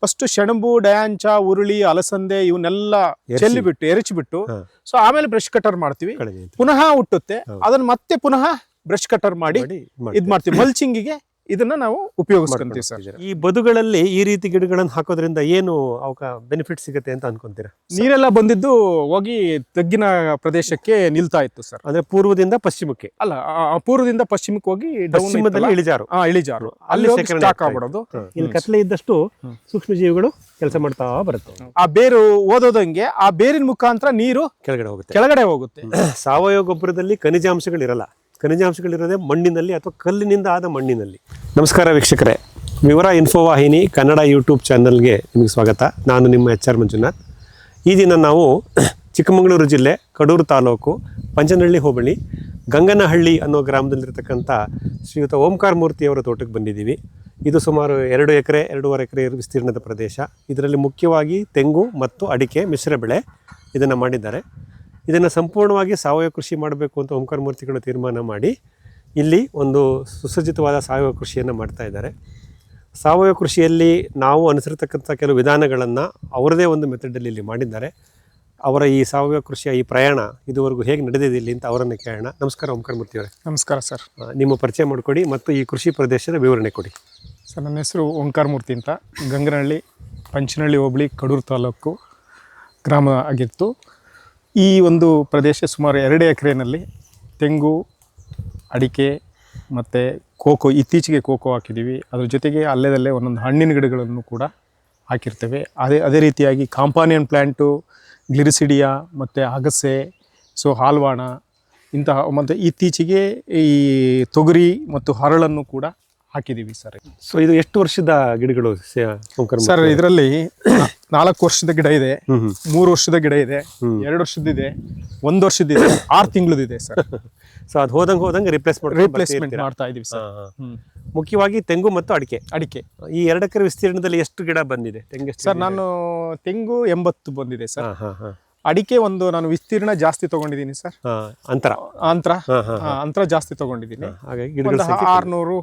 First ಸೆಣಬು, ಡಯಾಂಚ, ಉರುಳಿ, ಅಲಸಂದೆ ಇವನ್ನೆಲ್ಲ ಚೆಲ್ಲಿಬಿಟ್ಟು ಎರಚಿಬಿಟ್ಟು ಸೊ ಆಮೇಲೆ ಬ್ರಷ್ ಕಟರ್ ಮಾಡ್ತೀವಿ. ಪುನಃ ಹುಟ್ಟುತ್ತೆ, ಅದನ್ನ ಮತ್ತೆ ಪುನಃ ಬ್ರಷ್ ಕಟರ್ ಮಾಡಿ ಇದ್ ಮಾಡ್ತೀವಿ. ಮಲ್ಚಿಂಗಿಗೆ ಇದನ್ನ ನಾವು ಉಪಯೋಗಿಸ್ಕೊಂತೀವಿ ಸರ್. ಈ ಬದುಗಳಲ್ಲಿ ಈ ರೀತಿ ಗಿಡಗಳನ್ನು ಹಾಕೋದ್ರಿಂದ ಏನು ಅವಕ ಬೆನಿಫಿಟ್ ಸಿಗುತ್ತೆ ಅಂತ ಅನ್ಕೊಂತೀರಾ? ನೀರೆಲ್ಲ ಬಂದಿದ್ದು ಹೋಗಿ ತಗ್ಗಿನ ಪ್ರದೇಶಕ್ಕೆ ನಿಲ್ತಾ ಇತ್ತು ಸರ್. ಅಂದ್ರೆ ಪೂರ್ವದಿಂದ ಪಶ್ಚಿಮಕ್ಕೆ ಅಲ್ಲ, ಪೂರ್ವದಿಂದ ಪಶ್ಚಿಮಕ್ಕೆ ಹೋಗಿ ಪಶ್ಚಿಮದಲ್ಲಿ ಇಳಿಜಾರು ಇಳಿಜಾರು ಅಲ್ಲಿ ಸ್ಟಾಕ್ ಆಗ್ಬಿಡೋದು. ಇಲ್ಲಿ ಕತ್ಲೆ ಇದ್ದಷ್ಟು ಸೂಕ್ಷ್ಮ ಜೀವಿಗಳು ಕೆಲಸ ಮಾಡ್ತಾ ಬರುತ್ತೆ. ಆ ಬೇರು ಓದೋದಂಗೆ ಆ ಬೇರಿನ ಮುಖಾಂತರ ನೀರು ಕೆಳಗಡೆ ಹೋಗುತ್ತೆ. ಸಾವಯವ ಗೊಬ್ಬರದಲ್ಲಿ ಖನಿಜಾಂಶಗಳಿರಲ್ಲ. ಖನಿಜಾಂಶಗಳಿರೋದೇ ಮಣ್ಣಿನಲ್ಲಿ ಅಥವಾ ಕಲ್ಲಿನಿಂದ ಆದ ಮಣ್ಣಿನಲ್ಲಿ. ನಮಸ್ಕಾರ ವೀಕ್ಷಕರೇ, ವಿವರ ಇನ್ಫೋ ವಾಹಿನಿ ಕನ್ನಡ ಯೂಟ್ಯೂಬ್ ಚಾನಲ್ಗೆ ನಿಮಗೆ ಸ್ವಾಗತ. ನಾನು ನಿಮ್ಮ HR ಮಂಜುನಾಥ್. ಈ ದಿನ ನಾವು ಚಿಕ್ಕಮಗಳೂರು ಜಿಲ್ಲೆ ಕಡೂರು ತಾಲೂಕು ಪಂಚನಹಳ್ಳಿ ಹೋಬಳಿ ಗಂಗನಹಳ್ಳಿ ಅನ್ನೋ ಗ್ರಾಮದಲ್ಲಿರ್ತಕ್ಕಂಥ ಶ್ರೀಯುತ ಓಂಕಾರ ಮೂರ್ತಿಯವರ ತೋಟಕ್ಕೆ ಬಂದಿದ್ದೀವಿ. ಇದು ಸುಮಾರು 2 ಎಕರೆ 2.5 ಎಕರೆ ವಿಸ್ತೀರ್ಣದ ಪ್ರದೇಶ. ಇದರಲ್ಲಿ ಮುಖ್ಯವಾಗಿ ತೆಂಗು ಮತ್ತು ಅಡಿಕೆ ಮಿಶ್ರ ಬೆಳೆ ಇದನ್ನು ಮಾಡಿದ್ದಾರೆ. ಇದನ್ನು ಸಂಪೂರ್ಣವಾಗಿ ಸಾವಯವ ಕೃಷಿ ಮಾಡಬೇಕು ಅಂತ ಓಂಕಾರ ಮೂರ್ತಿಗಳು ತೀರ್ಮಾನ ಮಾಡಿ ಇಲ್ಲಿ ಒಂದು ಸುಸಜ್ಜಿತವಾದ ಸಾವಯವ ಕೃಷಿಯನ್ನು ಮಾಡ್ತಾ ಇದ್ದಾರೆ. ಸಾವಯವ ಕೃಷಿಯಲ್ಲಿ ನಾವು ಅನುಸರಿರ್ತಕ್ಕಂಥ ಕೆಲವು ವಿಧಾನಗಳನ್ನು ಅವರದೇ ಒಂದು ಮೆಥಡಲ್ಲಿ ಇಲ್ಲಿ ಮಾಡಿದ್ದಾರೆ. ಅವರ ಈ ಸಾವಯವ ಕೃಷಿಯ ಈ ಪ್ರಯಾಣ ಇದುವರೆಗೂ ಹೇಗೆ ನಡೆದಿದೆ ಇಲ್ಲಿ ಅಂತ ಅವರನ್ನು ಕೇಳೋಣ. ನಮಸ್ಕಾರ ಓಂಕಾರ ಮೂರ್ತಿಯವರೇ. ನಮಸ್ಕಾರ ಸರ್. ನಿಮ್ಮ ಪರಿಚಯ ಮಾಡಿಕೊಡಿ ಮತ್ತು ಈ ಕೃಷಿ ಪ್ರದೇಶದ ವಿವರಣೆ ಕೊಡಿ. ಸರ್, ನನ್ನ ಹೆಸರು ಓಂಕಾರ ಮೂರ್ತಿ ಅಂತ. ಗಂಗನಹಳ್ಳಿ ಪಂಚನಹಳ್ಳಿ ಹೋಬಳಿ ಕಡೂರು ತಾಲೂಕು ಗ್ರಾಮ ಆಗಿತ್ತು. ಈ ಒಂದು ಪ್ರದೇಶ ಸುಮಾರು 2 ಎಕರೆನಲ್ಲಿ ತೆಂಗು, ಅಡಿಕೆ ಮತ್ತು ಕೋಕೋ, ಇತ್ತೀಚೆಗೆ ಕೋಕೋ ಹಾಕಿದ್ದೀವಿ. ಅದ್ರ ಜೊತೆಗೆ ಅಲ್ಲೇದಲ್ಲೇ ಒಂದೊಂದು ಹಣ್ಣಿನ ಗಿಡಗಳನ್ನು ಕೂಡ ಹಾಕಿರ್ತೇವೆ. ಅದೇ ರೀತಿಯಾಗಿ ಕಾಂಪಾನಿಯನ್ ಪ್ಲ್ಯಾಂಟು, ಗ್ಲಿರಿಸಿಡಿಯಾ ಮತ್ತು ಅಗಸೆ, ಸೊ ಹಾಲ್ವಾಣ ಇಂತಹ, ಮತ್ತು ಇತ್ತೀಚೆಗೆ ಈ ತೊಗರಿ ಮತ್ತು ಹರಳನ್ನು ಕೂಡ ಹಾಕಿದ್ದೀವಿ ಸರ್. ಸೊ ಇದು ಎಷ್ಟು ವರ್ಷದ ಗಿಡಗಳು ಸರ್? ಇದರಲ್ಲಿ 4 ವರ್ಷದ ಗಿಡ ಇದೆ, 3 ವರ್ಷದ ಗಿಡ ಇದೆ, 2 ವರ್ಷದಿದೆ, 1 ವರ್ಷದಿದೆ, 6 ತಿಂಗಳದಿದೆ ಸರ್. ಸೊ ಅದು ಹೋದಂಗೆ ರಿಪ್ಲೇಸ್ಮೆಂಟ್ ಮಾಡ್ತಾ ಇದೀವಿ ಸರ್. ಮುಖ್ಯವಾಗಿ ತೆಂಗು ಮತ್ತು ಅಡಿಕೆ ಈ 2 ಎಕರೆ ವಿಸ್ತೀರ್ಣದಲ್ಲಿ ಎಷ್ಟು ಗಿಡ ಬಂದಿದೆ ತೆಂಗು? ಸರ್, ನಾನು ತೆಂಗು 80 ಬಂದಿದೆ ಸರ್. ಅಡಿಕೆ ಒಂದು ನಾನು ವಿಸ್ತೀರ್ಣ ಜಾಸ್ತಿ ತಗೊಂಡಿದ್ದೀನಿ ಸರ್. ಅಂತರ ಜಾಸ್ತಿ ತಗೊಂಡಿದ್ದೀನಿ. ಹಾಗಾಗಿ 600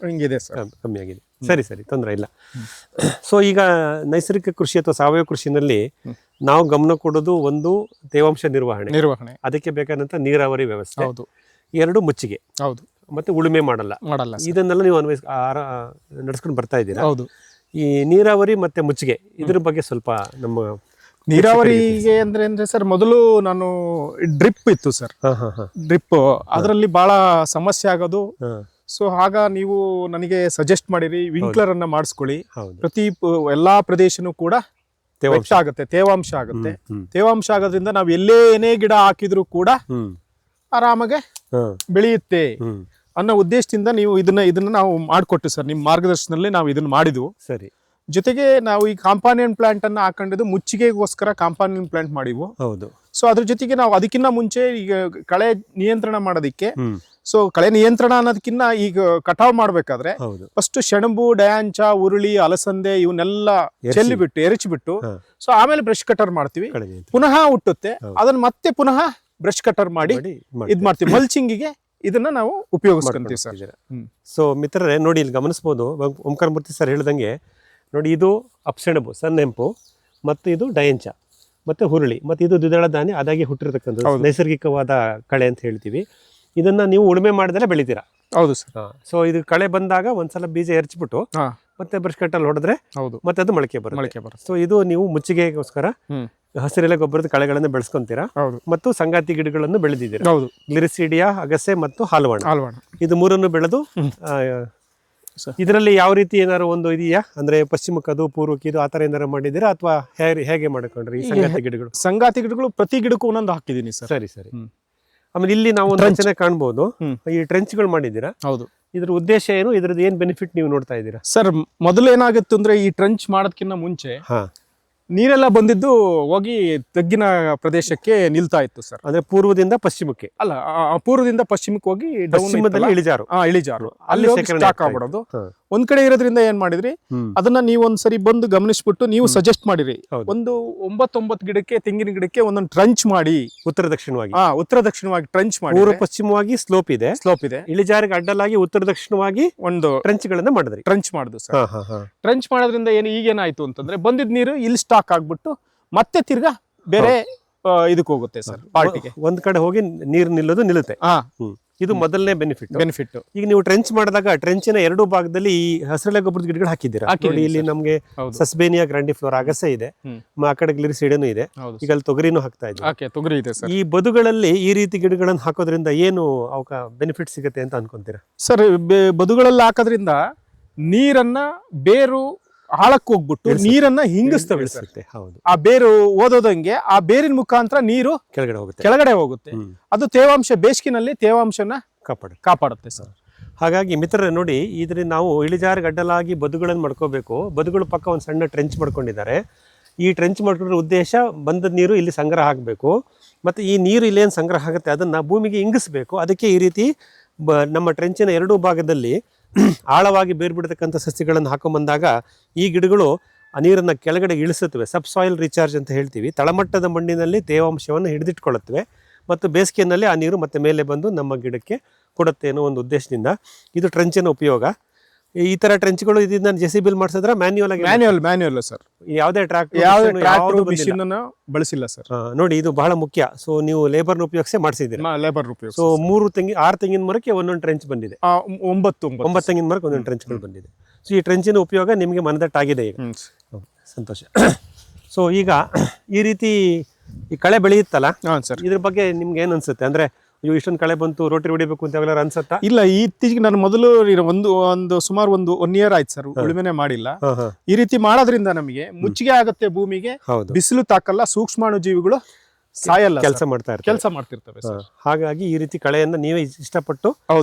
ಹಿಂಗಿದೆ ಸರ್. ಕಮ್ಮಿ ಆಗಿದೆ. ಸರಿ, ತೊಂದರೆ ಇಲ್ಲ. ಸೊ ಈಗ ನೈಸರ್ಗಿಕ ಕೃಷಿ ಅಥವಾ ಸಾವಯವ ಕೃಷಿನಲ್ಲಿ ನಾವು ಗಮನ ಕೊಡೋದು ಒಂದು ತೇವಾಂಶ ನಿರ್ವಹಣೆ, ಅದಕ್ಕೆ ಬೇಕಾದಂತ ನೀರಾವರಿ ವ್ಯವಸ್ಥೆ, 2 ಮುಚ್ಚಿಗೆ, ಮತ್ತೆ ಉಳುಮೆ ಮಾಡಲ್ಲ. ಇದನ್ನೆಲ್ಲ ನೀವು ನಡೆಸ್ಕೊಂಡು ಬರ್ತಾ ಇದ್ದೀರಾ. ಈ ನೀರಾವರಿ ಮತ್ತೆ ಮುಚ್ಚಿಗೆ ಇದ್ರ ಬಗ್ಗೆ ಸ್ವಲ್ಪ ನಮ್ಮ ನೀರಾವರಿಗೆ ಅಂದ್ರೆ ಸರ್, ಮೊದಲು ನಾನು ಡ್ರಿಪ್ ಇತ್ತು ಸರ್. ಡ್ರಿಪ್ ಅದರಲ್ಲಿ ಬಹಳ ಸಮಸ್ಯೆ ಆಗೋದು. ಸೊ ಆಗ ನೀವು ನನಗೆ ಸಜೆಸ್ಟ್ ಮಾಡಿರಿ, ವಿಂಕ್ಲರ್ ಅನ್ನ ಮಾಡಿಸ್ಕೊಳ್ಳಿ. ಪ್ರತಿ ಎಲ್ಲಾ ಪ್ರದೇಶನೂ ಕೂಡ ತೇವಾಂಶ ಆಗುತ್ತೆ. ತೇವಾಂಶ ಆಗೋದ್ರಿಂದ ನಾವು ಎಲ್ಲೇ ಏನೇ ಗಿಡ ಹಾಕಿದ್ರು ಕೂಡ ಆರಾಮಾಗೆ ಬೆಳೆಯುತ್ತೆ ಅನ್ನೋ ಉದ್ದೇಶದಿಂದ ನೀವು ಇದನ್ನ ನಾವು ಮಾಡಿಕೊಟ್ಟು ಸರ್. ನಿಮ್ಮ ಮಾರ್ಗದರ್ಶನದಲ್ಲಿ ನಾವು ಇದನ್ನ ಮಾಡಿದ್ವು. ಸರಿ. ಜೊತೆಗೆ ನಾವು ಈ ಕಾಂಪಾನಿಯನ್ ಪ್ಲಾಂಟ್ ಅನ್ನ ಹಾಕೊಂಡಿದ್ದು ಮುಚ್ಚಿಗೆಗೋಸ್ಕರ ಕಾಂಪಾನಿಯನ್ ಪ್ಲಾಂಟ್ ಮಾಡಿವು. ಸೊ ಅದ್ರ ಜೊತೆಗೆ ನಾವು ಅದಕ್ಕಿಂತ ಮುಂಚೆ ಈಗ ಕಳೆ ನಿಯಂತ್ರಣ ಮಾಡೋದಿಕ್ಕೆ, ಸೊ ಕಳೆ ನಿಯಂತ್ರಣ ಅನ್ನೋದಕ್ಕಿಂತ ಈಗ ಕಟಾವ್ ಮಾಡ್ಬೇಕಾದ್ರೆ ಫಸ್ಟ್ ಸೆಣಬು, ಡಯಾಂಚ, ಉರುಳಿ, ಅಲಸಂದೆ ಇವನ್ನೆಲ್ಲ ಚೆಲ್ಲಿಬಿಟ್ಟು ಎರಚಿಬಿಟ್ಟು ಸೊ ಆಮೇಲೆ ಬ್ರಷ್ ಕಟರ್ ಮಾಡ್ತೀವಿ. ಪುನಃ ಹುಟ್ಟುತ್ತೆ, ಅದನ್ನ ಮತ್ತೆ ಪುನಃ ಬ್ರಷ್ ಕಟರ್ ಮಾಡಿ ಇದ್ ಮಾಡ್ತೀವಿ. ಮಲ್ಚಿಂಗಿಗೆ ಇದನ್ನ ನಾವು ಉಪಯೋಗಿಸ್ಕೊಂತೀವಿ ಸರ್. ಸೊ ಮಿತ್ರರೇ ನೋಡಿ, ಇಲ್ಲಿ ಗಮನಿಸಬಹುದು ಓಂಕಾರ ಮೂರ್ತಿ ಸರ್ ಹೇಳ್ದಂಗೆ ನೋಡಿ, ಇದು ಅಪ್ಸೆಣಬು ಸನ್ನೆಂಪು, ಮತ್ತು ಇದು ಡಯಂಚ, ಮತ್ತು ಹುರುಳಿ, ಮತ್ತು ಇದು ದ್ವಿದಳ ಧಾನ್ಯ ಅದಾಗಿ ಹುಟ್ಟಿರ್ತಕ್ಕಂಥದ್ದು ನೈಸರ್ಗಿಕವಾದ ಕಳೆ ಅಂತ ಹೇಳ್ತೀವಿ. ಇದನ್ನ ನೀವು ಉಳುಮೆ ಮಾಡಿದ್ರೆ ಬೆಳಿತೀರಾ. ಹೌದು ಸರ್. ಸೊ ಇದು ಕಳೆ ಬಂದಾಗ ಒಂದ್ಸಲ ಬೀಜ ಎರಚಿಬಿಟ್ಟು ಮತ್ತೆ ಬ್ರಷ್ ಕಟ್ಟಲ್ಲಿ ಹೊಡೆದ್ರೆ ಮತ್ತೆ ಅದು ಮೊಳಕೆ ಬರುತ್ತೆ. ಸೊ ಇದು ನೀವು ಮುಚ್ಚಿಗೆಗೋಸ್ಕರ ಹಸಿರೆಲೆ ಗೊಬ್ಬರದ ಕಳೆಗಳನ್ನು ಬೆಳೆಸ್ಕೊಂತೀರಾ ಮತ್ತು ಸಂಗಾತಿ ಗಿಡಗಳನ್ನು ಬೆಳೆದಿದ್ದೀರಾ. ಗ್ಲಿರಿಸಿಡಿಯಾ, ಅಗಸೆ ಮತ್ತು ಹಾಲ್ವಾಣ, ಇದು 3 ಬೆಳೆದು ಇದರಲ್ಲಿ ಯಾವ ರೀತಿ ಏನಾದ್ರು ಒಂದು ಇದೆಯಾ ಅಂದ್ರೆ ಪಶ್ಚಿಮಕ್ಕದು ಪೂರ್ವಕ್ಕೆ ಇದು ಆತರ ಏನಾರು ಮಾಡಿದ್ದೀರಾ ಅಥವಾ ಹೇಗೆ ಮಾಡ್ಕೊಂಡ್ರಿ? ಈ ಸಂಗಾತಿ ಗಿಡಗಳು ಪ್ರತಿ ಗಿಡಕ್ಕೂ ಒಂದೊಂದು ಹಾಕಿದೀನಿ ಸರ್. ಸರಿ. ಆಮೇಲೆ ಇಲ್ಲಿ ನಾವು ಒಂದು ರಚನೆ ಕಾಣ್ಬೋದು, ಈ ಟ್ರೆಂಚ್ಗಳು ಮಾಡಿದ್ದೀರಾ. ಹೌದು. ಇದ್ರ ಉದ್ದೇಶ ಏನು, ಇದ್ರದ್ದು ಏನ್ ಬೆನಿಫಿಟ್ ನೀವು ನೋಡ್ತಾ ಇದ್ದೀರಾ? ಸರ್, ಮೊದಲು ಏನಾಗುತ್ತೆ ಅಂದ್ರೆ ಈ ಟ್ರೆಂಚ್ ಮಾಡೋದಕ್ಕಿಂತ ಮುಂಚೆ ನೀರೆಲ್ಲ ಬಂದಿದ್ದು ಹೋಗಿ ತಗ್ಗಿನ ಪ್ರದೇಶಕ್ಕೆ ನಿಲ್ತಾ ಇತ್ತು ಸರ್. ಅಂದ್ರೆ ಪೂರ್ವದಿಂದ ಪಶ್ಚಿಮಕ್ಕೆ ಅಲ್ಲ, ಪೂರ್ವದಿಂದ ಪಶ್ಚಿಮಕ್ಕೆ ಹೋಗಿ ಪಶ್ಚಿಮದಲ್ಲಿ ಇಳಿಜಾರು ಅಲ್ಲಿ ಸ್ಟಾಕ್ ಆಗ್ಬಿಡೋದು. ಒಂದ್ ಕಡೆ ಇರೋದ್ರಿಂದ ಏನ್ ಮಾಡಿದ್ರಿ, ಅದನ್ನ ನೀವು ಒಂದ್ಸರಿ ಬಂದು ಗಮನಿಸ್ಬಿಟ್ಟು ನೀವು ಸಜೆಸ್ಟ್ ಮಾಡಿರಿ. ಹೌದು. ಒಂದು 9 ಗಿಡಕ್ಕೆ, ತೆಂಗಿನ ಗಿಡಕ್ಕೆ ಒಂದೊಂದು ಟ್ರಂಚ್ ಮಾಡಿ, ಉತ್ತರ ದಕ್ಷಿಣವಾಗಿ ಉತ್ತರ ದಕ್ಷಿಣವಾಗಿ ಟ್ರಂಚ್ ಮಾಡಿ, ಪೂರ್ವ ಪಶ್ಚಿಮವಾಗಿ ಸ್ಲೋಪ್ ಇದೆ, ಇಳಿಜಾರಿಗೆ ಅಡ್ಡಲಾಗಿ ಉತ್ತರ ದಕ್ಷಿಣವಾಗಿ ಒಂದು ಟ್ರೆಂಚ್ ಗಳನ್ನ ಮಾಡಿದ್ರಿ. ಟ್ರಂಚ್ ಮಾಡುದು ಸರ್. ಟ್ರಂಚ್ ಮಾಡೋದ್ರಿಂದ ಈಗೇನಾಯ್ತು ಅಂತಂದ್ರೆ, ಬಂದಿದ್ ನೀರು ಇಲ್ಲಿ ಸ್ಟಾಕ್ ಆಗ್ಬಿಟ್ಟು ಮತ್ತೆ ತಿರ್ಗಾ ಬೇರೆ ಇದಕ್ಕೆ ಹೋಗುತ್ತೆ ಸರ್, ಪಾರ್ಟಿಗೆ. ಒಂದ್ ಕಡೆ ಹೋಗಿ ನೀರು ನಿಲ್ಲುತ್ತೆ. ಇದು ಮೊದಲನೇ ಬೆನಿಫಿಟ್. ಈಗ ನೀವು ಟ್ರೆಂಚ್ ಮಾಡಿದಾಗ ಟ್ರೆಂಚಿನ ಎರಡು ಭಾಗದಲ್ಲಿ ಈ ಹಸಿರೆಲೆ ಗೊಬ್ಬರದ ಗಿಡಗಳು ಹಾಕಿದ್ದೀರಾ. ನೋಡಿ, ಇಲ್ಲಿ ನಮ್ಗೆ ಸಸ್ಬೇನಿಯಾ ಗ್ರಾಂಡಿಫ್ಲೋರಾ ಅಗಸೆ ಇದೆ, ಆ ಕಡೆ ಗ್ಲಿರಿಸಿಡಿನೂ ಇದೆ, ಈಗ ಅಲ್ಲಿ ತೊಗರಿನೂ ಹಾಕ್ತಾ ಇದೆ. ತೊಗರಿ ಇದೆ ಸರ್. ಈ ಬದುಗಳಲ್ಲಿ ಈ ರೀತಿ ಗಿಡಗಳನ್ನು ಹಾಕೋದ್ರಿಂದ ಏನು ಅವಕ ಬೆನಿಫಿಟ್ ಸಿಗುತ್ತೆ ಅಂತ ಅನ್ಕೊಂತೀರಾ ಸರ್? ಬದುಗಳಲ್ಲಿ ಹಾಕೋದ್ರಿಂದ ನೀರನ್ನ ಬೇರು ಆಳಕ್ಕೆ ಹೋಗ್ಬಿಟ್ಟು ನೀರನ್ನ ಹಿಂಗಿಸ್ತವೆ. ಹೌದು. ಆ ಬೇರು ಓದೋದಂಗೆ ಆ ಬೇರಿನ ಮುಖಾಂತರ ನೀರು ಕೆಳಗಡೆ ಹೋಗುತ್ತೆ. ಅದು ತೇವಾಂಶ, ಬೇಸಿಗೆನಲ್ಲಿ ತೇವಾಂಶನ ಕಾಪಾಡುತ್ತೆ ಸರ್. ಹಾಗಾಗಿ ಮಿತ್ರರೇ ನೋಡಿ, ಇದರಿಂದ ನಾವು ಇಳಿಜಾರಿಗೆ ಅಡ್ಡಲಾಗಿ ಬದುಗಳನ್ನು ಮಾಡ್ಕೋಬೇಕು. ಬದುಗಳ ಪಕ್ಕ ಒಂದು ಸಣ್ಣ ಟ್ರೆಂಚ್ ಮಾಡ್ಕೊಂಡಿದ್ದಾರೆ. ಈ ಟ್ರೆಂಚ್ ಮಾಡ್ಕೊಂಡ್ರೆ ಉದ್ದೇಶ, ಬಂದ ನೀರು ಇಲ್ಲಿ ಸಂಗ್ರಹ ಆಗಬೇಕು, ಮತ್ತು ಈ ನೀರು ಇಲ್ಲೇನು ಸಂಗ್ರಹ ಆಗುತ್ತೆ ಅದನ್ನು ಭೂಮಿಗೆ ಇಂಗಿಸ್ಬೇಕು. ಅದಕ್ಕೆ ಈ ರೀತಿ ನಮ್ಮ ಟ್ರೆಂಚಿನ ಎರಡೂ ಭಾಗದಲ್ಲಿ ಆಳವಾಗಿ ಬೇರು ಬಿಡತಕ್ಕಂಥ ಸಸ್ಯಗಳನ್ನು ಹಾಕೊಂಬಂದಾಗ ಈ ಗಿಡಗಳು ಆ ನೀರನ್ನು ಕೆಳಗಡೆ ಇಳಿಸುತ್ತವೆ. ಸಬ್ ಸಾಯಿಲ್ ರೀಚಾರ್ಜ್ ಅಂತ ಹೇಳ್ತೀವಿ. ತಳಮಟ್ಟದ ಮಣ್ಣಿನಲ್ಲಿ ತೇವಾಂಶವನ್ನು ಹಿಡಿದಿಟ್ಕೊಳ್ಳುತ್ತವೆ ಮತ್ತು ಬೇಸಿಗೆಯಲ್ಲಿ ಆ ನೀರು ಮತ್ತೆ ಮೇಲೆ ಬಂದು ನಮ್ಮ ಗಿಡಕ್ಕೆ ಕೊಡುತ್ತೆ ಅನ್ನೋ ಒಂದು ಉದ್ದೇಶದಿಂದ ಇದು ಟ್ರೆಂಚಿನ ಉಪಯೋಗ. ಈ ತರ ಟ್ರೆಂಚ್ಗಳು ಇದನ್ನ JCB ಮಾಡಿಸಿದ್ರೆ ಮ್ಯಾನ್ಯುಯಲ್ ಸರ್. ಯಾವುದೇ ಟ್ರಾಕ್ಟರ್ ಮಿಷನ್ ಬಳಸಿಲ್ಲ ಸರ್. ನೋಡಿ, ಇದು ಬಹಳ ಮುಖ್ಯ. ಸೊ ನೀವು ಲೇಬರ್ನ ಉಪಯೋಗಿಸಿ ಮಾಡಿಸಿದ್ದೀರಿ. ಸೊ 6 ತೆಂಗಿನ ಮರಕ್ಕೆ ಒಂದೊಂದು ಟ್ರೆಂಚ್ ಬಂದಿದೆ. 9 ತೆಂಗಿನ ಮರಕ್ಕೆ ಒಂದೊಂದು ಟ್ರೆಂಚ್ಗಳು ಬಂದಿದೆ. ಸೊ ಈ ಟ್ರೆಂಚಿನ ಉಪಯೋಗ ನಿಮಗೆ ಮನದಟ್ಟಾಗಿದೆ ಈಗ. ಸಂತೋಷ. ಸೊ ಈಗ ಈ ರೀತಿ ಈ ಕಳೆ ಬೆಳೆಯುತ್ತಲ್ಲ ಸರ್, ಇದ್ರ ಬಗ್ಗೆ ನಿಮ್ಗೆ ಏನ್ ಅನ್ಸುತ್ತೆ? ಅಂದ್ರೆ ಇಷ್ಟೊಂದು ಕಳೆ ಬಂತು, ರೋಟಿ ಹೊಡಿಬೇಕು ಅಂತ ಯಾವಾಗಲಾರ ಅನ್ಸತ್ತಾ? ಇಲ್ಲ, ಇತ್ತೀಚೆಗೆ ನಾನು ಮೊದಲು ಸುಮಾರು ಒಂದು 1 ಇಯರ್ ಆಯ್ತು ಸರ್, ಉಳುಮೆನೆ ಮಾಡಿಲ್ಲ. ಈ ರೀತಿ ಮಾಡೋದ್ರಿಂದ ನಮಗೆ ಮುಚ್ಚಿಗೆ ಆಗುತ್ತೆ ಭೂಮಿಗೆ, ಬಿಸಿಲು ತಾಕಲ್ಲ, ಸೂಕ್ಷ್ಮಾಣು ಜೀವಿಗಳು ಸಾಯಲ್ಲ, ಕೆಲಸ ಮಾಡ್ತಿರ್ತವೆ. ಹಾಗಾಗಿ ಈ ರೀತಿ ಕಳೆಯನ್ನ ನೀವೇ ಇಷ್ಟಪಟ್ಟು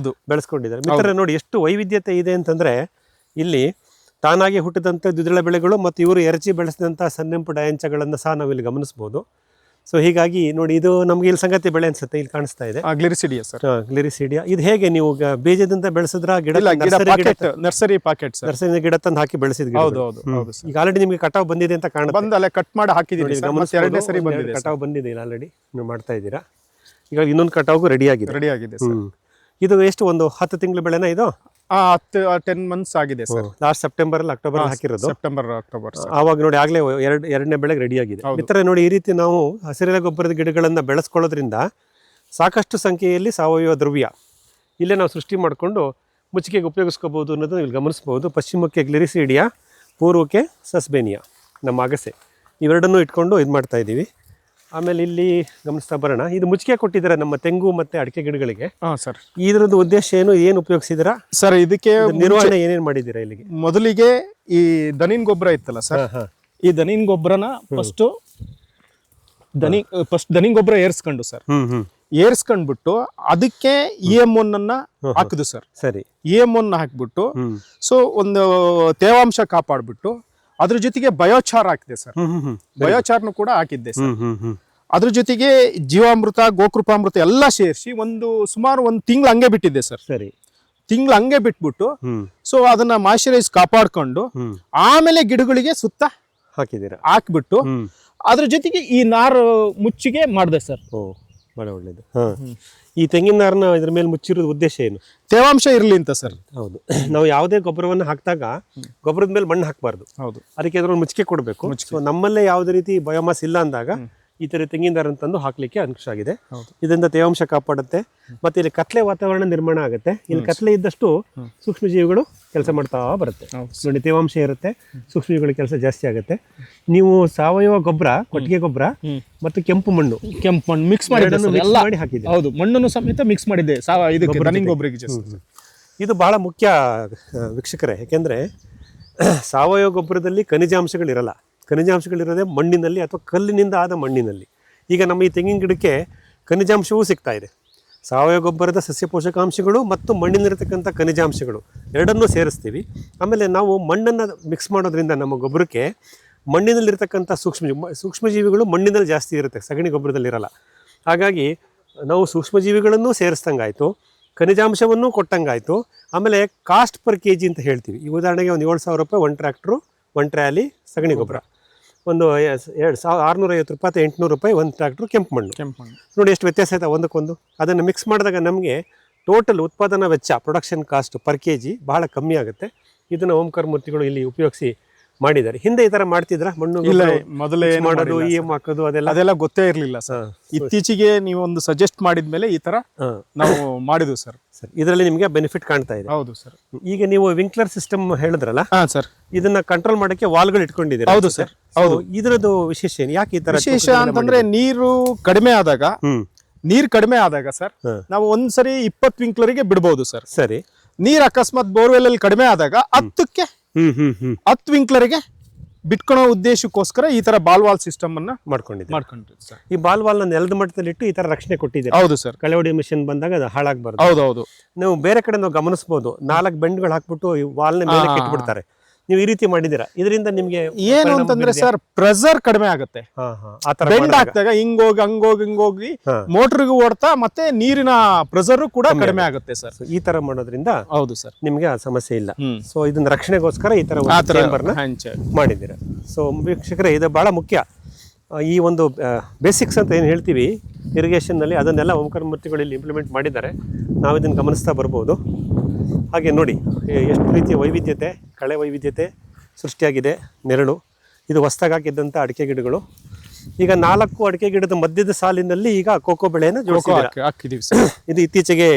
ಬೆಳೆಸ್ಕೊಂಡಿದ್ದಾರೆ. ಮಿತ್ರರೇ ನೋಡಿ, ಎಷ್ಟು ವೈವಿಧ್ಯತೆ ಇದೆ ಅಂತಂದ್ರೆ, ಇಲ್ಲಿ ತಾನಾಗಿ ಹುಟ್ಟಿದಂಥ ದ್ವಿದಳ ಬೆಳೆಗಳು ಮತ್ತು ಇವರು ಎರಚಿ ಬೆಳೆಸಿದಂಥ ಸನ್ನೆಂಪು ಡಯಾಂಚಗಳನ್ನು ಸಹ ನಾವಿಲ್ಲಿ ಗಮನಿಸಬಹುದು. ಸೊ ಹೀಗಾಗಿ ನೋಡಿ, ಇದು ನಮ್ಗೆ ಇಲ್ಲಿ ಸಂಗತಿ ಬೆಳೆ ಅನ್ಸುತ್ತೆ, ಇಲ್ಲಿ ಕಾಣಿಸ್ತಾ ಇದೆ ಗ್ಲಿರಿಸಿಡಿಯಾ ಸರ್. ಗ್ಲಿರಿಸಿಡಿಯಾ ಇದು ಹೇಗೆ ನೀವು ಬೀಜದಿಂದ ಬೆಳೆಸಿದ್ರ ಗಿಡ? ನರ್ಸರಿ ಪಾಕೆಟ್, ನರ್ಸರಿ ಗಿಡ ತಂದು ಹಾಕಿ ಬೆಳೆಸಿದ. ಈಗ ಆಲ್ರೆಡಿ ನಿಮ್ಗೆ ಕಟಾವ್ ಬಂದಿದೆ ಅಂತ ಕಾಣುತ್ತೆ. ಕಟ್ ಮಾಡಿ ಹಾಕಿದ್ದೀರಿ, ಎರಡನೇ ಸರಿ ಕಟಾವ್ ಬಂದಿದೆ. ಇಲ್ಲ ಆಲ್ರೆಡಿ ನೀವು ಮಾಡ್ತಾ ಇದ್ದೀರಾ. ಈಗ ಇನ್ನೊಂದು ಕಟಾವ್ಗೂ ರೆಡಿ ಆಗಿದೆ. ಇದು ಎಷ್ಟು, ಒಂದು 10 ತಿಂಗಳು ಬೆಳೆನಾ ಇದು? 10 ಮಂತ್ಸ್ ಆಗಿದೆ ಸರ್. ಲಾಸ್ಟ್ ಸೆಪ್ಟೆಂಬರ್ ಅಕ್ಟೋಬರ್ ಹಾಕಿರೋದು. ಅಕ್ಟೋಬರ್ ಆವಾಗ ನೋಡಿ, ಆಗ್ಲೇ ಎರಡನೇ ಬೆಳೆಗೆ ರೆಡಿ ಆಗಿದೆ. ಮಿತ್ರರೇ ನೋಡಿ, ಈ ರೀತಿ ನಾವು ಹಸಿರೆಲೆ ಗೊಬ್ಬರದ ಗಿಡಗಳನ್ನ ಬೆಳೆಸ್ಕೊಳ್ಳೋದ್ರಿಂದ ಸಾಕಷ್ಟು ಸಂಖ್ಯೆಯಲ್ಲಿ ಸಾವಯವ ದ್ರವ್ಯ ಇಲ್ಲೇ ನಾವು ಸೃಷ್ಟಿ ಮಾಡಿಕೊಂಡು ಮುಚ್ಚಿಗೆಗೆ ಉಪಯೋಗಿಸ್ಕೋಬಹುದು ಅನ್ನೋದು ಇಲ್ಲಿ ಗಮನಿಸಬಹುದು. ಪಶ್ಚಿಮಕ್ಕೆ ಗ್ಲಿರಿಸಿಡಿಯಾ, ಪೂರ್ವಕ್ಕೆ ಸಸ್ಬೇನಿಯಾ, ನಮ್ಮ ಅಗಸೆ, ಇವೆರಡನ್ನೂ ಇಟ್ಕೊಂಡು ಇದು ಮಾಡ್ತಾ ಇದ್ದೀವಿ. ಆಮೇಲೆ ಇಲ್ಲಿ ಗಮನಿಸ್ತಾ ಬರೋಣ, ಇದು ಮುಚ್ಚಿಗೆ ಕೊಟ್ಟಿದ್ದಾರೆ ನಮ್ಮ ತೆಂಗು ಮತ್ತೆ ಅಡಿಕೆ ಗಿಡಗಳಿಗೆ. ಸರ್, ಇದ್ರದ್ದು ಉದ್ದೇಶ ಏನು ಉಪಯೋಗಿಸಿದಿರಾ ಸರ್? ಇದಕ್ಕೆ ನಿರ್ವಹಣೆ ಏನೇನು ಮಾಡಿದ್ದೀರಾ? ಇಲ್ಲಿಗೆ ಮೊದಲಿಗೆ ಈ ದನಿನ್ ಗೊಬ್ಬರ ಇತ್ತಲ್ಲ ಸರ್, ಈ ದನಿನ್ ಗೊಬ್ಬರನ ಫಸ್ಟ್ ದನಿನ್ ಗೊಬ್ಬರ ಏರ್ಸ್ಕೊಂಡು ಸರ್, ಏರ್ಸ್ಕೊಂಡ್ಬಿಟ್ಟು ಅದಕ್ಕೆ EM1 ಅನ್ನ ಹಾಕಿದ್ರು ಸರ್. ಸರಿ, EM1 ಹಾಕ್ಬಿಟ್ಟು, ಸೊ ಒಂದು ತೇವಾಂಶ ಕಾಪಾಡ್ಬಿಟ್ಟು ಅದ್ರ ಜೊತೆಗೆ ಬಯೋಚಾರ್ ಹಾಕಿದೆ ಸರ್. ಬಯೋಚಾರ್ನು ಕೂಡ ಹಾಕಿದ್ದೆ ಸರ್. ಅದ್ರ ಜೊತೆಗೆ ಜೀವಾಮೃತ, ಗೋಕೃಪಾಮೃತ ಎಲ್ಲ ಸೇರಿಸಿ ಸುಮಾರು ಒಂದು ತಿಂಗಳು ಹಂಗೆ ಬಿಟ್ಟಿದ್ದೆ ಸರ್. ಸರಿ, ತಿಂಗಳು ಹಂಗೆ ಬಿಟ್ಬಿಟ್ಟು, ಸೊ ಅದನ್ನ ಮಾಯಿಶ್ಚರೈಸ್ ಕಾಪಾಡ್ಕೊಂಡು ಆಮೇಲೆ ಗಿಡಗಳಿಗೆ ಸುತ್ತ ಹಾಕ್ಬಿಟ್ಟು ಅದ್ರ ಜೊತೆಗೆ ಈ ನಾರು ಮುಚ್ಚಿಗೆ ಮಾಡಿದೆ ಸರ್. ಬಹಳ ಒಳ್ಳೇದು. ಈ ತೆಂಗಿನ ನಾರನ್ನ ಇದ್ರ ಮೇಲೆ ಮುಚ್ಚಿರೋದು ಉದ್ದೇಶ ಏನು? ತೇವಾಂಶ ಇರಲಿ ಅಂತ ಸರ್. ಹೌದು, ನಾವು ಯಾವುದೇ ಗೊಬ್ಬರವನ್ನು ಹಾಕಿದಾಗ ಗೊಬ್ಬರದ ಮೇಲೆ ಮಣ್ಣು ಹಾಕಬಾರ್ದು. ಅದಕ್ಕೆ ಅದ್ರಲ್ಲಿ ಮುಚ್ಚಿಗೆ ಕೊಡಬೇಕು. ನಮ್ಮಲ್ಲೇ ಯಾವುದೇ ರೀತಿ ಬಯೋಮಾಸ್ ಇಲ್ಲ ಅಂದಾಗ ಈ ತರ ತೆಂಗಿನ ನಾರನ್ನು ತಂದು ಹಾಕ್ಲಿಕ್ಕೆ ಅನುಕೂಲ ಆಗಿದೆ. ಇದರಿಂದ ತೇವಾಂಶ ಕಾಪಾಡುತ್ತೆ, ಮತ್ತೆ ಇಲ್ಲಿ ಕತ್ಲೆ ವಾತಾವರಣ ನಿರ್ಮಾಣ ಆಗುತ್ತೆ. ಇಲ್ಲಿ ಕತ್ಲೆ ಇದ್ದಷ್ಟು ಸೂಕ್ಷ್ಮ ಜೀವಿಗಳು ಕೆಲಸ ಮಾಡ್ತಾ ಬರುತ್ತೆ. ನೋಡಿ, ತೇವಾಂಶ ಇರುತ್ತೆ, ಸೂಕ್ಷ್ಮ ಜೀವಿಗಳ ಕೆಲಸ ಜಾಸ್ತಿ ಆಗುತ್ತೆ. ನೀವು ಸಾವಯವ ಗೊಬ್ಬರ, ಕೊಟ್ಟಿಗೆ ಗೊಬ್ಬರ ಮತ್ತು ಕೆಂಪು ಮಣ್ಣು ಮಿಕ್ಸ್ ಮಾಡಿ ಹಾಕಿದೆ. ಹೌದು, ಮಣ್ಣನ್ನು ಸಮೇತ ಮಿಕ್ಸ್ ಮಾಡಿದೆ ಗೊಬ್ಬರಕ್ಕೆ. ಇದು ಬಹಳ ಮುಖ್ಯ ವೀಕ್ಷಕರೇ, ಯಾಕೆಂದ್ರೆ ಸಾವಯವ ಗೊಬ್ಬರದಲ್ಲಿ ಖನಿಜಾಂಶಗಳಿರಲ್ಲ. ಖನಿಜಾಂಶಗಳಿರೋದೇ ಮಣ್ಣಿನಲ್ಲಿ ಅಥವಾ ಕಲ್ಲಿನಿಂದ ಆದ ಮಣ್ಣಿನಲ್ಲಿ. ಈಗ ನಮ್ಮ ಈ ತೆಂಗಿನ ಗಿಡಕ್ಕೆ ಖನಿಜಾಂಶವೂ ಸಿಗ್ತಾ ಇದೆ. ಸಾವಯವ ಗೊಬ್ಬರದ ಸಸ್ಯ ಪೋಷಕಾಂಶಗಳು ಮತ್ತು ಮಣ್ಣಿನಲ್ಲಿರತಕ್ಕಂಥ ಖನಿಜಾಂಶಗಳು ಎರಡನ್ನೂ ಸೇರಿಸ್ತೀವಿ. ಆಮೇಲೆ ನಾವು ಮಣ್ಣನ್ನು ಮಿಕ್ಸ್ ಮಾಡೋದ್ರಿಂದ ನಮ್ಮ ಗೊಬ್ಬರಕ್ಕೆ ಮಣ್ಣಿನಲ್ಲಿರ್ತಕ್ಕಂಥ ಸೂಕ್ಷ್ಮಜೀವಿಗಳು ಮಣ್ಣಿನಲ್ಲಿ ಜಾಸ್ತಿ ಇರುತ್ತೆ, ಸಗಣಿ ಗೊಬ್ಬರದಲ್ಲಿ ಇರಲ್ಲ. ಹಾಗಾಗಿ ನಾವು ಸೂಕ್ಷ್ಮಜೀವಿಗಳನ್ನೂ ಸೇರಿಸ್ದಂಗಾಯಿತು, ಖನಿಜಾಂಶವನ್ನು ಕೊಟ್ಟಂಗಾಯ್ತು. ಆಮೇಲೆ ಕಾಸ್ಟ್ ಪರ್ ಕೆ ಜಿ ಅಂತ ಹೇಳ್ತೀವಿ. ಈ ಉದಾಹರಣೆಗೆ ಒಂದು 7,000 ರೂಪಾಯಿ ಒಂದು ಟ್ರ್ಯಾಕ್ಟ್ರು, ಒಂದು ಟ್ರ್ಯಾಲಿ ಸಗಣಿ ಗೊಬ್ಬರ, ಒಂದು 650 ರೂಪಾಯಿ ಅಥವಾ 800 ರೂಪಾಯಿ ಒಂದು ಟ್ರ್ಯಾಕ್ಟ್ರು ಕೆಂಪು ಮಣ್ಣು. ನೋಡಿ ಎಷ್ಟು ವ್ಯತ್ಯಾಸ ಆಯ್ತಾ ಒಂದಕ್ಕೊಂದು. ಅದನ್ನು ಮಿಕ್ಸ್ ಮಾಡಿದಾಗ ನಮಗೆ ಟೋಟಲ್ ಉತ್ಪಾದನಾ ವೆಚ್ಚ, production cost per K G ಬಹಳ ಕಮ್ಮಿ ಆಗುತ್ತೆ. ಇದನ್ನು ಓಂಕಾರ ಮೂರ್ತಿಗಳು ಇಲ್ಲಿ ಉಪಯೋಗಿಸಿ ಮಾಡಿದ್ದಾರೆ. ಹಿಂದೆ ಈ ತರ ಮಾಡ್ತಿದ್ರ ಮಣ್ಣು ಮೊದಲೇ ಮಾಡೋದು, EM ಹಾಕೋದು ಅದೆಲ್ಲ ಗೊತ್ತೇ ಇರಲಿಲ್ಲ ಸರ್. ಇತ್ತೀಚೆಗೆ ನೀವು ಒಂದು ಸಜೆಸ್ಟ್ ಮಾಡಿದ್ಮೇಲೆ ಈ ತರ ನಾವು ಮಾಡಿದ್ವಿ ಸರ್. ಇದರಲ್ಲಿ ನಿಮಗೆ ಬೆನಿಫಿಟ್ ಕಾಣ್ತಾ ಇದೆ. ಹೌದು ಸರ್. ಈಗ ನೀವು ವಿಂಕ್ಲರ್ ಸಿಸ್ಟಮ್ ಹೇಳಿದ್ರಲ್ಲ ಸರ್, ಇದನ್ನ ಕಂಟ್ರೋಲ್ ಮಾಡಕ್ಕೆ ವಾಲ್ಗಳು ಇಟ್ಕೊಂಡಿದ್ದೀರಾ? ಹೌದು ಸರ್. ಹೌದು. ಇದ್ರದ್ದು ವಿಶೇಷ ಏನು? ಯಾಕೆ ಈ ತರ ವಿಶೇಷ ಅಂತಂದ್ರೆ ನೀರು ಕಡಿಮೆ ಆದಾಗ ಸರ್ ನಾವು ಒಂದ್ಸರಿ 20 ವಿಂಕ್ಲರಿಗೆ ಬಿಡಬಹುದು ಸರ್. ಸರಿ. ನೀರ್ ಅಕಸ್ಮಾತ್ ಬೋರ್ವೆಲ್ ಅಲ್ಲಿ ಕಡಿಮೆ ಆದಾಗ 10 ವಿಂಕ್ಲರಿಗೆ ಬಿಟ್ಕೊಳೋ ಉದ್ದೇಶಕ್ಕೋಸ್ಕರ ಈ ತರ ಬಾಲ್ವಾಲ್ ಸಿಸ್ಟಮ್ ಅನ್ನ ಮಾಡ್ಕೊಂಡಿದ್ವಿ ಸರ್. ಈ ಬಾಲ್ವಾಲ್ ನೆಲದ ಮಟ್ಟದಲ್ಲಿ ಇಟ್ಟು ಈ ತರ ರಕ್ಷಣೆ ಕೊಟ್ಟಿದ್ದೀರಾ? ಹೌದು ಸರ್. ಕಳೆವಡಿ ಮಿಷನ್ ಬಂದಾಗ ಅದು ಹಾಳಾಗಬಾರ್ದು. ಹೌದೌದು. ನೀವು ಬೇರೆ ಕಡೆ ನಾವು ಗಮನಿಸಬಹುದು, 4 ಬೆಂಡ್ಗಳು ಹಾಕ್ಬಿಟ್ಟು ಈ ವಾಲ್ನ ಮೇಲೆ ಇಟ್ಬಿಡ್ತಾರೆ. ನೀವು ಈ ರೀತಿ ಮಾಡಿದ್ದೀರಾ? ಇದರಿಂದ ನಿಮ್ಗೆ ಏನು ಅಂತಂದ್ರೆ ಸರ್, ಪ್ರೆಷರ್ ಕಡಿಮೆ ಆಗುತ್ತೆ. ಬೆಂಡ್ ಹಾಕ್ದಾಗ ಹಿಂಗೋಗಿ ಮೋಟರ್ಗೂ ಓಡ್ತಾ ಮತ್ತೆ ನೀರಿನ ಪ್ರೆಷರ್ ಕೂಡ ಕಡಿಮೆ ಆಗುತ್ತೆ ಸರ್. ಈ ತರ ಮಾಡೋದ್ರಿಂದ ಹೌದು ಸರ್, ನಿಮ್ಗೆ ಆ ಸಮಸ್ಯೆ ಇಲ್ಲ. ಸೊ ಇದನ್ನ ರಕ್ಷಣೆಗೋಸ್ಕರ ಈ ತರ ಮಾಡಿದ್ದೀರಾ. ಸೊ ವೀಕ್ಷಕರೇ, ಇದು ಬಹಳ ಮುಖ್ಯ. ಈ ಒಂದು ಬೇಸಿಕ್ಸ್ ಅಂತ ಏನು ಹೇಳ್ತೀವಿ ಇರಿಗೇಷನ್ ನಲ್ಲಿ, ಅದನ್ನೆಲ್ಲ ಓಂಕಾರ ಮೂರ್ತಿಗಳಲ್ಲಿ ಇಂಪ್ಲಿಮೆಂಟ್ ಮಾಡಿದ್ದಾರೆ. ನಾವು ಇದನ್ನು ಗಮನಿಸ್ತಾ ಬರ್ಬೋದು. ಹಾಗೆ ನೋಡಿ ಎಷ್ಟು ರೀತಿಯ ವೈವಿಧ್ಯತೆ, ಕಳೆ ವೈವಿಧ್ಯತೆ ಸೃಷ್ಟಿಯಾಗಿದೆ. ನೆರಳು ಇದು ಹೊಸದಾಗಿ ಹಾಕಿದ್ದಂಥ ಅಡಿಕೆ ಗಿಡಗಳು. ಈಗ 4 ಅಡಿಕೆ ಗಿಡದ ಮಧ್ಯದ ಸಾಲಿನಲ್ಲಿ ಈಗ ಕೋಕೋ ಬೆಳೆಯನ್ನು ಹಾಕಿದೀವಿ ಸರ್. ಇದು ಇತ್ತೀಚೆಗೆ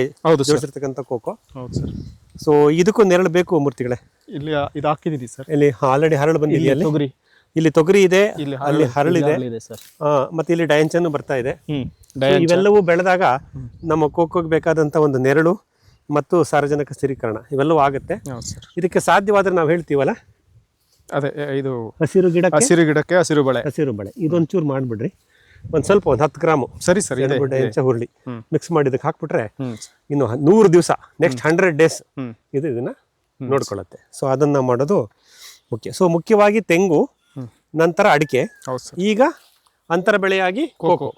ಜೋಡಿಸಿರ್ತಕ್ಕಂಥ ಕೋಕೋ. ಹೌದು ಸರ್. ಸೊ ಇದಕ್ಕೂ ನೆರಳು ಬೇಕು ಮೂರ್ತಿಗಳೇ. ಇಲ್ಲಿ ಇದು ಹಾಕಿದೀವಿ ಸರ್. ಇಲ್ಲಿ ಆಲ್ರೆಡಿ ಹರಳು ಬಂದಿದೆ. ಇಲ್ಲಿ ತೊಗರಿ ಇದೆ, ಅಲ್ಲಿ ಹರಳಿದೆ, ಮತ್ತೆ ಇಲ್ಲಿ ಡಯಾಂಚನ್ನು ಬರ್ತಾ ಇದೆ. ಇವೆಲ್ಲವೂ ಬೆಳೆದಾಗ ನಮ್ಮ ಕೋಕೋಗೆ ಬೇಕಾದಂತ ಒಂದು ನೆರಳು ಮತ್ತು ಸಾರ್ವಜನಿಕ ಸ್ಥಿರೀಕರಣ ಇವೆಲ್ಲವೂ ಆಗುತ್ತೆ. ಇದಕ್ಕೆ ಸಾಧ್ಯವಾದ್ರೆ ನಾವು ಹೇಳ್ತೀವಲ್ಲ, ಅದೇ ಇದು ಹಸಿರು ಗಿಡಕ್ಕೆ ಹಸಿರು ಬಳೆ ಇದೊಂಚೂರು ಮಾಡ್ಬಿಡ್ರಿ. ಒಂದು 10 ಗ್ರಾಮು ಸರಿ ಸರಿ ಡಯಾಂಚ ಹುರುಳಿ ಮಿಕ್ಸ್ ಮಾಡಿ ಇದಕ್ಕೆ ಹಾಕ್ಬಿಟ್ರೆ ಇನ್ನು 100 ದಿವಸ, ನೆಕ್ಸ್ಟ್ 100 ಡೇಸ್ ಇದನ್ನ ನೋಡ್ಕೊಳ್ಳುತ್ತೆ. ಸೊ ಅದನ್ನ ಮಾಡೋದು ಮುಖ್ಯ. ಸೊ ಮುಖ್ಯವಾಗಿ ತೆಂಗು, ನಂತರ ಅಡಿಕೆ, ಈಗ ಅಂತರ ಬೆಳೆಯಾಗಿ ಕೋಕೋ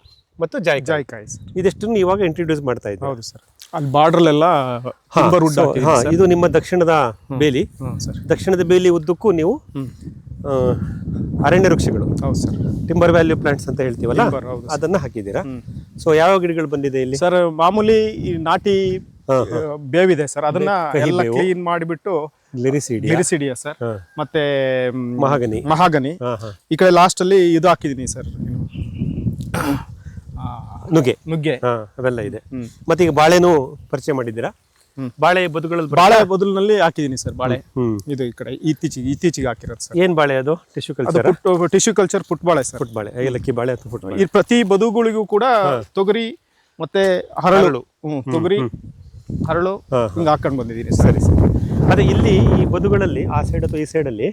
ಮತ್ತು ಜಾಯಿಕಾಯಿ ಇದಿಷ್ಟನ್ನು ಇವಾಗ ಇಂಟ್ರೊಡ್ಯೂಸ್ ಮಾಡ್ತಾ ಇದ್ದೀವಿ. ಹೌದು ಸರ್. ಅಲ್ಲಿ ಬಾರ್ಡರ್ ಎಲ್ಲ ಇದು ನಿಮ್ಮ ದಕ್ಷಿಣದ ಬೇಲಿ. ದಕ್ಷಿಣದ ಬೇಲಿ ಉದ್ದಕ್ಕೂ ನೀವು ಅರಣ್ಯ ವೃಕ್ಷಗಳು, ಟಿಂಬರ್ ವ್ಯಾಲ್ಯೂ ಪ್ಲಾಂಟ್ಸ್ ಅಂತ ಹೇಳ್ತೀವಲ್ಲ, ಅದನ್ನ ಹಾಕಿದ್ದೀರಾ. ಸೊ ಯಾವ ಗಿಡಗಳು ಬಂದಿದೆ ಇಲ್ಲಿ ಸರ್? ಮಾಮೂಲಿ ನಾಟಿ ಬೇವಿದೆ ಸರ್, ಅದನ್ನ ಎಲ್ಲ ಕ್ಲೀನ್ ಮಾಡಿಬಿಟ್ಟು ಲಿರಿಸಿಡಿಯಾ ಸರ್, ಮತ್ತೆ ಮಹಾಗನಿ. ಈ ಕಡೆ ಲಾಸ್ಟ್ ಅಲ್ಲಿ ಇದು ಹಾಕಿದೀನಿ ಸರ್, ನುಗ್ಗೆ ಅವೆಲ್ಲ ಇದೆ. ಮತ್ತೆ ಈಗ ಬಾಳೆನೂ ಪರಿಚಯ ಮಾಡಿದ್ದೀರಾ? ಬಾಳೆ ಬದುಲಿನಲ್ಲಿ ಹಾಕಿದೀನಿ ಸರ್. ಬಾಳೆ ಇದು ಈ ಕಡೆ ಇತ್ತೀಚೆಗೆ ಹಾಕಿರೋದು ಸರ್. ಏನ್ ಬಾಳೆ ಅದು? ಟಿಶ್ಯೂ ಕಲ್ಚರ್ ಪುಟ್ ಬಾಳೆ ಸರ್. ಪುಟ್ ಬಾಳೆ, ಏಲಕ್ಕಿ ಬಾಳೆ ಅಥವಾ ಪುಟ್ ಬಾಳೆ. ಈ ಪ್ರತಿ ಬದುಗಳಿಗೂ ಕೂಡ ತೊಗರಿ ಮತ್ತೆ ಹರಳು, ತೊಗರಿ ಹರಳು ಹಿಂಗೆ ಹಾಕೊಂಡು ಬಂದಿದ್ದೀನಿ. ಸರಿ. ಅದೇ ಇಲ್ಲಿ ಈ ಬದುಗಳಲ್ಲಿ ಆ ಸೈಡ್ ಅಥವಾ ಈ ಸೈಡ್ ಅಲ್ಲಿ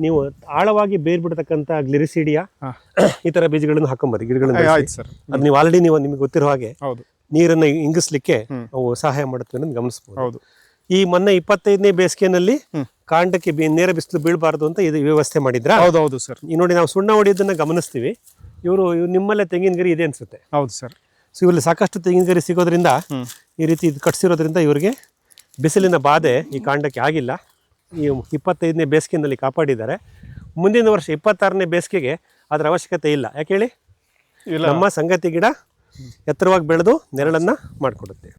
ನೀವು ಆಳವಾಗಿ ಬೇರ್ ಬಿಡತಕ್ಕಂತ ಗ್ಲಿರಿಸಿಡಿಯಾ ಈ ತರ ಬೀಜಗಳನ್ನು ಹಾಕೊಂಬರಿ, ಗಿಡಗಳನ್ನು. ಅದು ನೀವು ಆಲ್ರೆಡಿ ನಿಮಗೆ ಗೊತ್ತಿರೋ ಹಾಗೆ ನೀರನ್ನ ಇಂಗಿಸ್ಲಿಕ್ಕೆ ಅವು ಸಹಾಯ ಮಾಡುತ್ತೆ ಅನ್ನೋದು ಗಮನಿಸಬಹುದು. ಈ ಮೊನ್ನೆ 25ನೇ ಬೇಸಿಗೆನಲ್ಲಿ ಕಾಂಡಕ್ಕೆ ನೇರ ಬಿಸಿಲು ಬೀಳಬಾರ್ದು ಅಂತ ಇದು ವ್ಯವಸ್ಥೆ ಮಾಡಿದ್ರ? ಹೌದು ಸರ್. ಈ ನೋಡಿ ನಾವು ಸುಣ್ಣ ಹೊಡಿಯೋದನ್ನ ಗಮನಿಸ್ತೀವಿ. ಇವರು ನಿಮ್ಮಲ್ಲೇ ತೆಂಗಿನ ಗರಿ ಇದೆ ಅನ್ಸುತ್ತೆ. ಹೌದು ಸರ್. ಸೊ ಇವರಲ್ಲಿ ಸಾಕಷ್ಟು ತೆಂಗಿನ ಗರಿ ಸಿಗೋದ್ರಿಂದ, ಈ ರೀತಿ ಇದು ಕಟ್ಸಿರೋದ್ರಿಂದ ಇವರಿಗೆ ಬಿಸಿಲಿನ ಬಾಧೆ ಈ ಕಾಂಡಕ್ಕೆ ಆಗಿಲ್ಲ. ಈ 25ನೇ ಬೇಸಿಗೆನಲ್ಲಿ ಕಾಪಾಡಿದ್ದಾರೆ. ಮುಂದಿನ ವರ್ಷ 26ನೇ ಬೇಸಿಗೆಗೆ ಅದರ ಅವಶ್ಯಕತೆ ಇಲ್ಲ. ಯಾಕೆ ಹೇಳಿ? ನಮ್ಮ ಸಂಗತಿ ಗಿಡ ಎತ್ತರವಾಗಿ ಬೆಳೆದು ನೆರಳನ್ನು ಮಾಡಿಕೊಡುತ್ತೆ.